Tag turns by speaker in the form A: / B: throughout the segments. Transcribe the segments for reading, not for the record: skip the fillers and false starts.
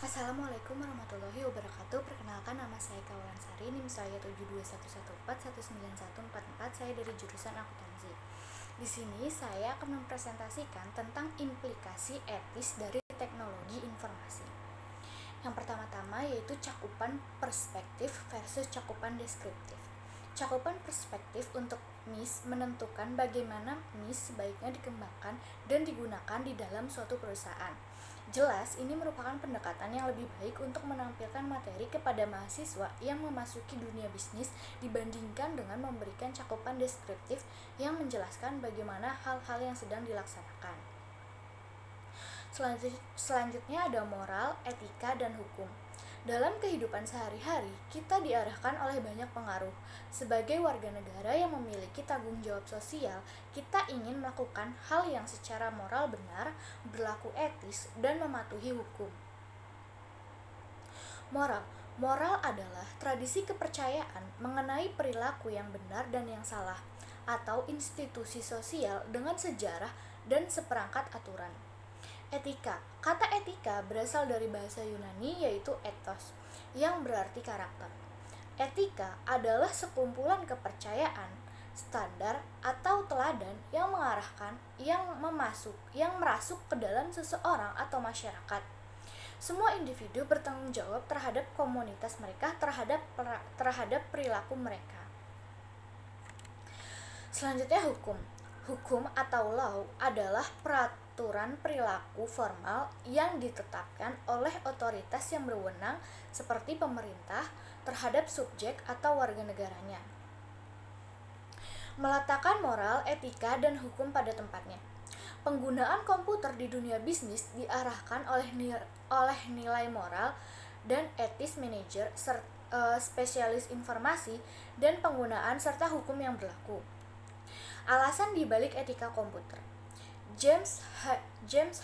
A: Assalamualaikum warahmatullahi wabarakatuh. Perkenalkan, nama saya Kaulan Sari, NIM saya 7211141914. Saya dari jurusan akuntansi. Di sini saya akan mempresentasikan tentang implikasi etis dari teknologi informasi. Yang pertama-tama yaitu cakupan perspektif versus cakupan deskriptif. Cakupan perspektif untuk MIS menentukan bagaimana MIS sebaiknya dikembangkan dan digunakan di dalam suatu perusahaan. Jelas, ini merupakan pendekatan yang lebih baik untuk menampilkan materi kepada mahasiswa yang memasuki dunia bisnis dibandingkan dengan memberikan cakupan deskriptif yang menjelaskan bagaimana hal-hal yang sedang dilaksanakan. Selanjutnya ada moral, etika, dan hukum. Dalam kehidupan sehari-hari, kita diarahkan oleh banyak pengaruh. Sebagai warga negara yang memiliki tanggung jawab sosial, kita ingin melakukan hal yang secara moral benar, berlaku etis, dan mematuhi hukum. Moral adalah tradisi kepercayaan mengenai perilaku yang benar dan yang salah, atau institusi sosial dengan sejarah dan seperangkat aturan. Etika. Kata etika berasal dari bahasa Yunani yaitu ethos, yang berarti karakter. Etika adalah sekumpulan kepercayaan, standar atau teladan yang mengarahkan, yang merasuk ke dalam seseorang atau masyarakat. Semua individu bertanggung jawab terhadap komunitas mereka, terhadap perilaku mereka. Selanjutnya hukum. Hukum atau law adalah peraturan perilaku formal yang ditetapkan oleh otoritas yang berwenang seperti pemerintah terhadap subjek atau warga negaranya. Meletakkan moral, etika, dan hukum pada tempatnya. Penggunaan komputer di dunia bisnis diarahkan oleh nilai moral dan etis manajer, spesialis informasi, dan penggunaan serta hukum yang berlaku. Alasan dibalik etika komputer. James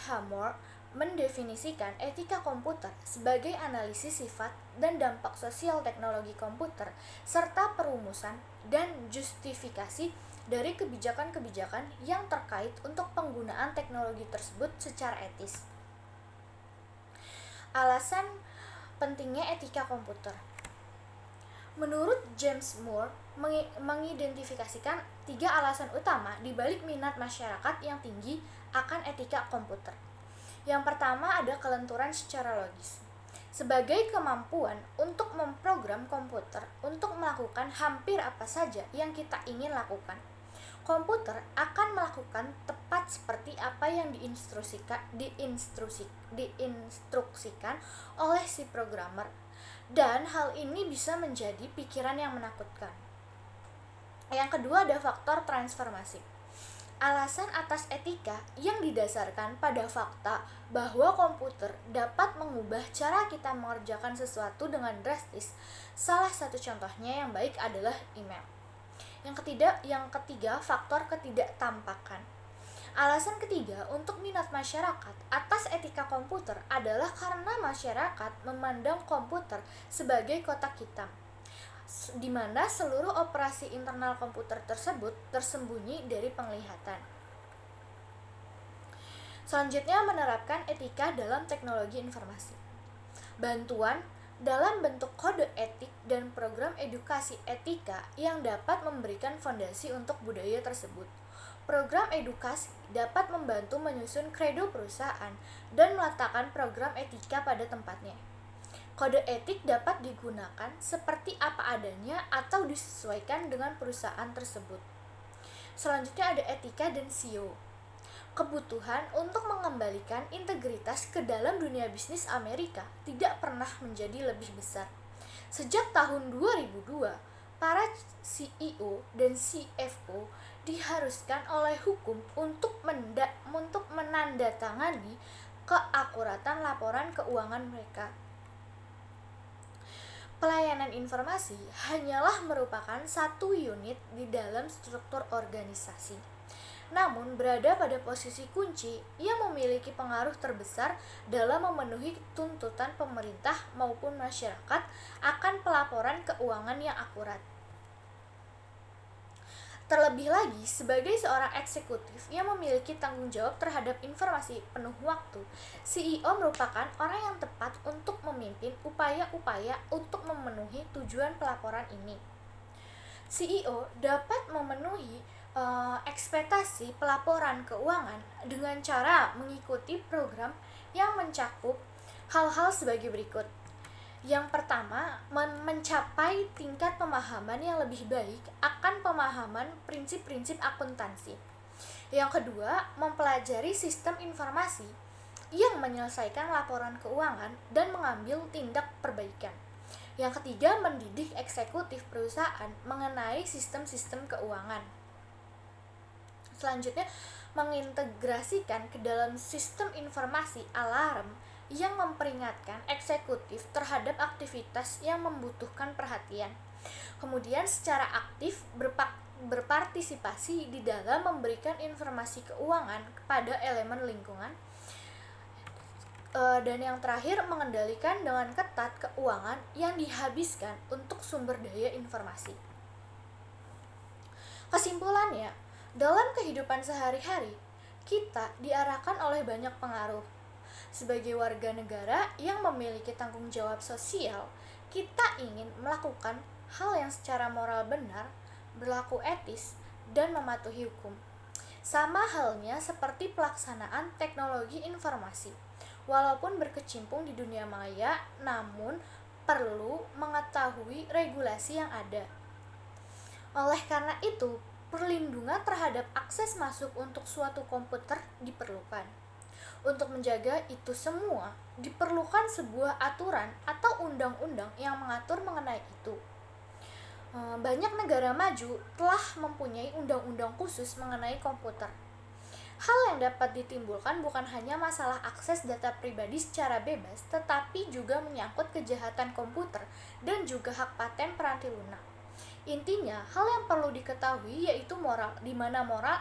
A: Hammer mendefinisikan etika komputer sebagai analisis sifat dan dampak sosial teknologi komputer serta perumusan dan justifikasi dari kebijakan-kebijakan yang terkait untuk penggunaan teknologi tersebut secara etis. Alasan pentingnya etika komputer. Menurut James Moore, mengidentifikasikan 3 alasan utama di balik minat masyarakat yang tinggi akan etika komputer. Yang pertama ada kelenturan secara logis. Sebagai kemampuan untuk memprogram komputer untuk melakukan hampir apa saja yang kita ingin lakukan. Komputer akan melakukan tepat seperti apa yang diinstruksikan oleh si programmer. Dan hal ini bisa menjadi pikiran yang menakutkan. Yang kedua ada faktor transformasi. Alasan atas etika yang didasarkan pada fakta bahwa komputer dapat mengubah cara kita mengerjakan sesuatu dengan drastis. Salah satu contohnya yang baik adalah email. Yang ketiga faktor ketidaktampakan. Alasan ketiga untuk minat masyarakat atas etika komputer adalah karena masyarakat memandang komputer sebagai kotak hitam, di mana seluruh operasi internal komputer tersebut tersembunyi dari penglihatan. Selanjutnya menerapkan etika dalam teknologi informasi. Bantuan dalam bentuk kode etik dan program edukasi etika yang dapat memberikan fondasi untuk budaya tersebut. Program edukasi dapat membantu menyusun kredo perusahaan dan meletakkan program etika pada tempatnya. Kode etik dapat digunakan seperti apa adanya atau disesuaikan dengan perusahaan tersebut. Selanjutnya ada etika dan SEO. Kebutuhan untuk mengembalikan integritas ke dalam dunia bisnis Amerika tidak pernah menjadi lebih besar. Sejak tahun 2002, para CEO dan CFO diharuskan oleh hukum untuk menandatangani keakuratan laporan keuangan mereka. Pelayanan informasi hanyalah merupakan satu unit di dalam struktur organisasi, namun berada pada posisi kunci yang memiliki pengaruh terbesar dalam memenuhi tuntutan pemerintah maupun masyarakat akan pelaporan keuangan yang akurat. Terlebih lagi, sebagai seorang eksekutif yang memiliki tanggung jawab terhadap informasi penuh waktu, CEO merupakan orang yang tepat untuk memimpin upaya-upaya untuk memenuhi tujuan pelaporan ini. CEO dapat memenuhi ekspektasi pelaporan keuangan dengan cara mengikuti program yang mencakup hal-hal sebagai berikut. Yang pertama, mencapai tingkat pemahaman yang lebih baik akan pemahaman prinsip-prinsip akuntansi. Yang kedua, mempelajari sistem informasi yang menyelesaikan laporan keuangan dan mengambil tindak perbaikan. Yang ketiga, mendidik eksekutif perusahaan mengenai sistem-sistem keuangan. Selanjutnya, mengintegrasikan ke dalam sistem informasi alarm yang memperingatkan eksekutif terhadap aktivitas yang membutuhkan perhatian. Kemudian secara aktif berpartisipasi di dalam memberikan informasi keuangan kepada elemen lingkungan. Dan yang terakhir, mengendalikan dengan ketat keuangan yang dihabiskan untuk sumber daya informasi. Kesimpulannya, dalam kehidupan sehari-hari, kita diarahkan oleh banyak pengaruh. Sebagai warga negara yang memiliki tanggung jawab sosial, kita ingin melakukan hal yang secara moral benar, berlaku etis, dan mematuhi hukum. Sama halnya seperti pelaksanaan teknologi informasi. Walaupun berkecimpung di dunia maya, namun perlu mengetahui regulasi yang ada. Oleh karena itu, perlindungan terhadap akses masuk untuk suatu komputer diperlukan. Untuk menjaga itu semua, diperlukan sebuah aturan atau undang-undang yang mengatur mengenai itu. Banyak negara maju telah mempunyai undang-undang khusus mengenai komputer. Hal yang dapat ditimbulkan bukan hanya masalah akses data pribadi secara bebas, tetapi juga menyangkut kejahatan komputer dan juga hak paten peranti lunak. Intinya, hal yang perlu diketahui yaitu moral, di mana moral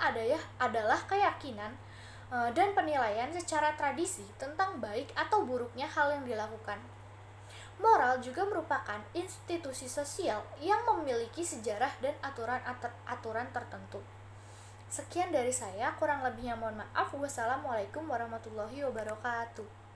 A: adalah keyakinan dan penilaian secara tradisi tentang baik atau buruknya hal yang dilakukan. Moral juga merupakan institusi sosial yang memiliki sejarah dan aturan tertentu. Sekian dari saya, kurang lebihnya mohon maaf. Wassalamualaikum warahmatullahi wabarakatuh.